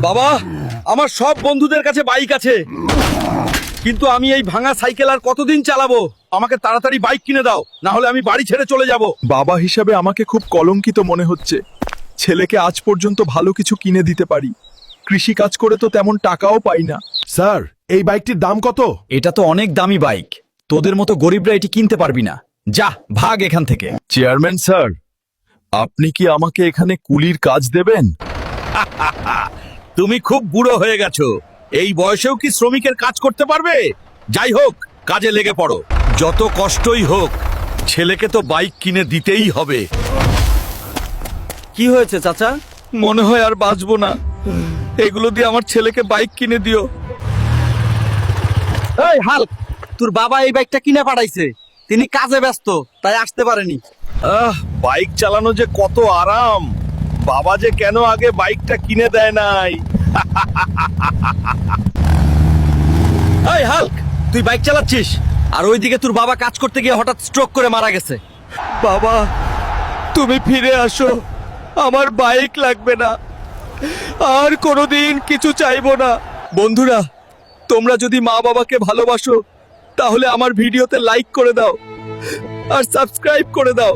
বাবা, আমার সব বন্ধুদের কাছে বাইক আছে, কিন্তু আমি এই ভাঙা সাইকেল আর কতদিন চালাবো? আমাকে তাড়াতাড়ি বাইক কিনে দাও, না হলে আমি বাড়ি ছেড়ে চলে যাব। বাবা হিসাবে আমাকে খুব কলঙ্কিত মনে হচ্ছে। ছেলেকে আজ পর্যন্ত ভালো কিছু কিনে দিতে পারি, কৃষি কাজ করে তো তেমন টাকাও পাই না। স্যার, এই বাইকটির দাম কত? এটা তো অনেক দামি বাইক, তোদের মতো গরিবরা এটি কিনতে পারবি না। যা ভাগ এখান থেকে। চেয়ারম্যান স্যার, আপনি কি আমাকে এখানে কুলির কাজ দেবেন? তুমি খুব বুড়ো হয়ে গেছো, এই বয়সেও কি শ্রমিকের কাজ করতে পারবে? যাই হোক, কাজে লেগে পড়ো। যত কষ্টই হোক, ছেলেকে তো বাইক কিনে দিতেই হবে। কি হয়েছে চাচা? মনে হয় আর বাঁচবো না, এগুলো দিয়ে আমার ছেলেকে বাইক কিনে দিও। এই হাল্ক, তোর বাবা এই বাইকটা কিনে পাঠাইছে, তিনি কাজে ব্যস্ত তাই আসতে পারেনি। বাইক চালানো যে কত আরাম, বাবা যে কেন আগে বাইকটা কিনে দেয় নাই। এই হাল্ক, তুই বাইক চালাচ্ছিস আর ওইদিকে তোর বাবা কাজ করতে গিয়ে হঠাৎ স্ট্রোক করে মারা গেছে। বাবা, তুমি ফিরে আসো, আমার বাইক লাগবে না, আর কোনোদিন কিছু চাইবো না। বন্ধুরা, তোমরা যদি মা বাবাকে ভালোবাসো তাহলে আমার ভিডিওতে লাইক করে দাও আর সাবস্ক্রাইব করে দাও।